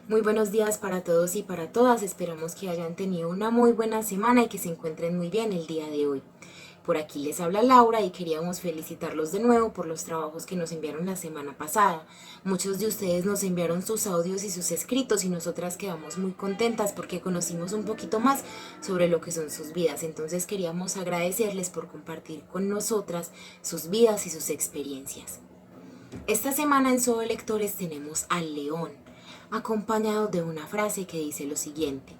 Muy buenos días para todos y para todas. Esperamos que hayan tenido una muy buena semana y que se encuentren muy bien el día de hoy. Por aquí les habla Laura y queríamos felicitarlos de nuevo por los trabajos que nos enviaron la semana pasada. Muchos de ustedes nos enviaron sus audios y sus escritos y nosotras quedamos muy contentas porque conocimos un poquito más sobre lo que son sus vidas. Entonces queríamos agradecerles por compartir con nosotras sus vidas y sus experiencias. Esta semana en Sobre Lectores tenemos al león, acompañado de una frase que dice lo siguiente: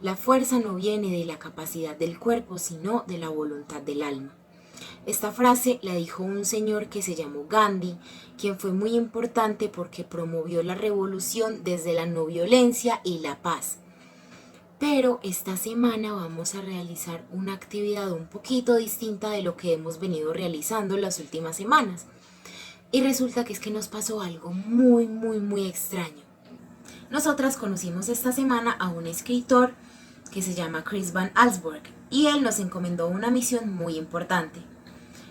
la fuerza no viene de la capacidad del cuerpo, sino de la voluntad del alma. Esta frase la dijo un señor que se llamó Gandhi, quien fue muy importante porque promovió la revolución desde la no violencia y la paz. Pero esta semana vamos a realizar una actividad un poquito distinta de lo que hemos venido realizando las últimas semanas. Y resulta que es que nos pasó algo muy extraño. Nosotras conocimos esta semana a un escritor que se llama Chris Van Allsburg y él nos encomendó una misión muy importante.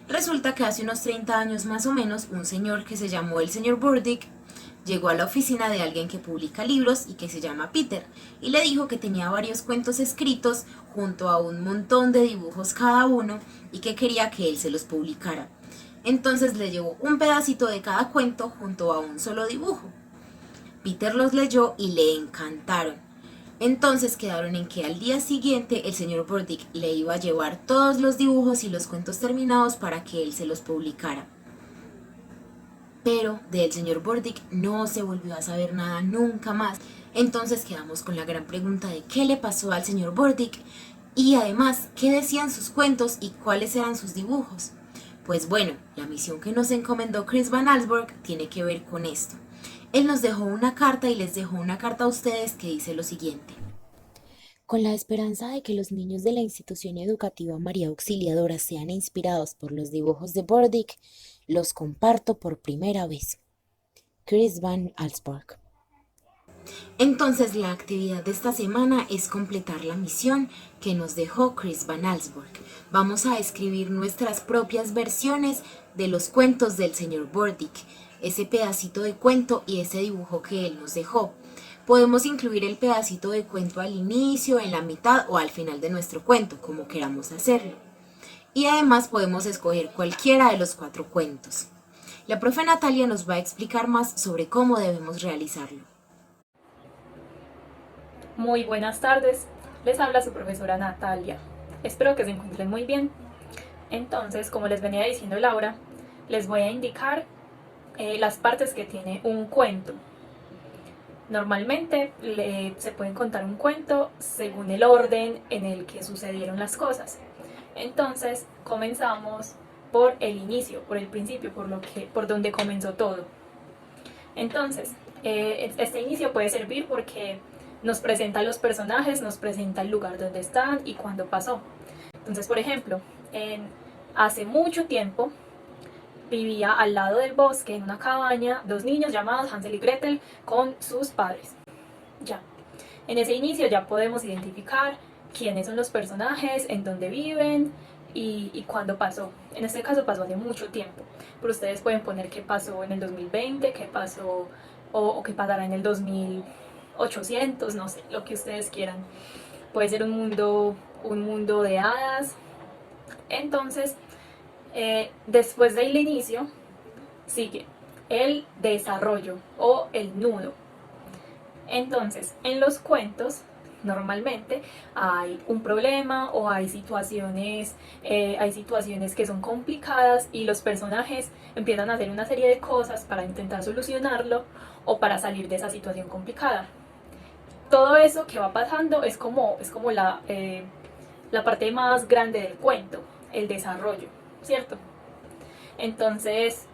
Resulta que hace unos 30 años más o menos, un señor que se llamó el señor Burdick llegó a la oficina de alguien que publica libros y que se llama Peter y le dijo que tenía varios cuentos escritos junto a un montón de dibujos cada uno y que quería que él se los publicara. Entonces le llevó un pedacito de cada cuento junto a un solo dibujo. Peter los leyó y le encantaron. Entonces quedaron en que al día siguiente el señor Burdick le iba a llevar todos los dibujos y los cuentos terminados para que él se los publicara. Pero del señor Burdick no se volvió a saber nada nunca más. Entonces quedamos con la gran pregunta de qué le pasó al señor Burdick y además qué decían sus cuentos y cuáles eran sus dibujos. Pues bueno, la misión que nos encomendó Chris Van Allsburg tiene que ver con esto. Él nos dejó una carta y les dejó una carta a ustedes que dice lo siguiente: con la esperanza de que los niños de la institución educativa María Auxiliadora sean inspirados por los dibujos de Burdick, los comparto por primera vez. Chris Van Allsburg. Entonces la actividad de esta semana es completar la misión que nos dejó Chris Van Allsburg. Vamos a escribir nuestras propias versiones de los cuentos del señor Burdick, ese pedacito de cuento y ese dibujo que él nos dejó. Podemos incluir el pedacito de cuento al inicio, en la mitad o al final de nuestro cuento, como queramos hacerlo. Y además podemos escoger cualquiera de los 4 cuentos. La profe Natalia nos va a explicar más sobre cómo debemos realizarlo. Muy buenas tardes, les habla su profesora Natalia. Espero que se encuentren muy bien. Entonces, como les venía diciendo Laura, les voy a indicar las partes que tiene un cuento. Normalmente se pueden contar un cuento según el orden en el que sucedieron las cosas. Entonces, comenzamos por el inicio, por el principio, por donde comenzó todo. Entonces, este inicio puede servir porque nos presenta a los personajes, nos presenta el lugar donde están y cuándo pasó. Entonces, por ejemplo, hace mucho tiempo vivía al lado del bosque, en una cabaña, 2 niños llamados Hansel y Gretel con sus padres. Ya. En ese inicio ya podemos identificar quiénes son los personajes, en dónde viven y cuándo pasó. En este caso pasó hace mucho tiempo, pero ustedes pueden poner qué pasó en el 2020, qué pasó o qué pasará en el 2800, no sé, lo que ustedes quieran. Puede ser un mundo de hadas. Entonces, después del inicio, sigue el desarrollo o el nudo. Entonces, en los cuentos normalmente hay un problema o hay situaciones que son complicadas y los personajes empiezan a hacer una serie de cosas para intentar solucionarlo o para salir de esa situación complicada. Todo eso que va pasando es como la parte más grande del cuento, el desarrollo, ¿cierto? Entonces,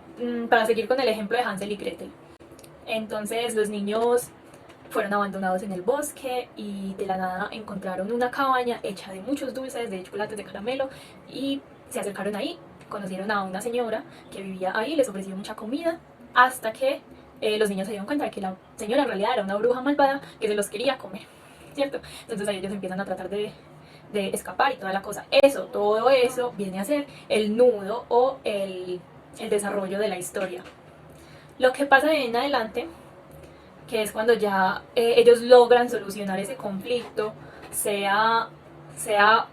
para seguir con el ejemplo de Hansel y Gretel, entonces los niños fueron abandonados en el bosque y de la nada encontraron una cabaña hecha de muchos dulces, de chocolates, de caramelo y se acercaron ahí, conocieron a una señora que vivía ahí, les ofreció mucha comida hasta que los niños se dieron cuenta de que la señora en realidad era una bruja malvada que se los quería comer, ¿cierto? Entonces ahí ellos empiezan a tratar de escapar y toda la cosa. Todo eso viene a ser el nudo o el desarrollo de la historia. Lo que pasa de en adelante que es cuando ya ellos logran solucionar ese conflicto, sea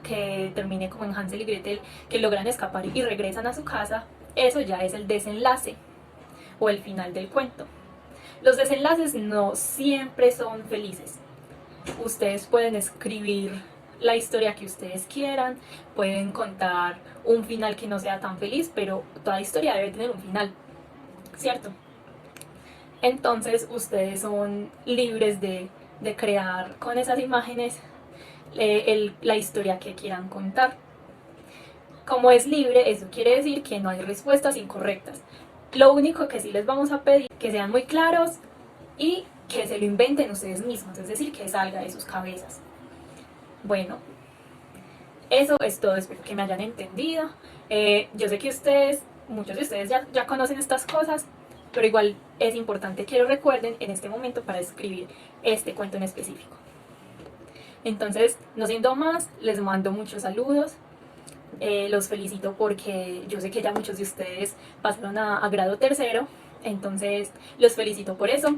que termine como en Hansel y Gretel, que logran escapar y regresan a su casa. Eso ya es el desenlace o el final del cuento. Los desenlaces no siempre son felices. Ustedes pueden escribir la historia que ustedes quieran, pueden contar un final que no sea tan feliz, pero toda historia debe tener un final, ¿cierto? Entonces ustedes son libres de crear con esas imágenes la historia que quieran contar. Como es libre, eso quiere decir que no hay respuestas incorrectas. Lo único que sí les vamos a pedir que sean muy claros y que se lo inventen ustedes mismos, es decir, que salga de sus cabezas. Bueno, eso es todo, espero que me hayan entendido. Yo sé que muchos de ustedes ya conocen estas cosas, pero igual es importante que lo recuerden en este momento para escribir este cuento en específico. Entonces, no siendo más, les mando muchos saludos. Los felicito porque yo sé que ya muchos de ustedes pasaron a grado tercero, entonces los felicito por eso.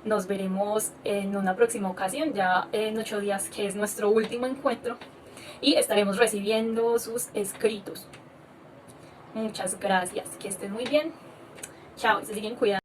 Nos veremos en una próxima ocasión, ya en 8 días, que es nuestro último encuentro, y estaremos recibiendo sus escritos. Muchas gracias, que estén muy bien. Chao, se siguen cuidando.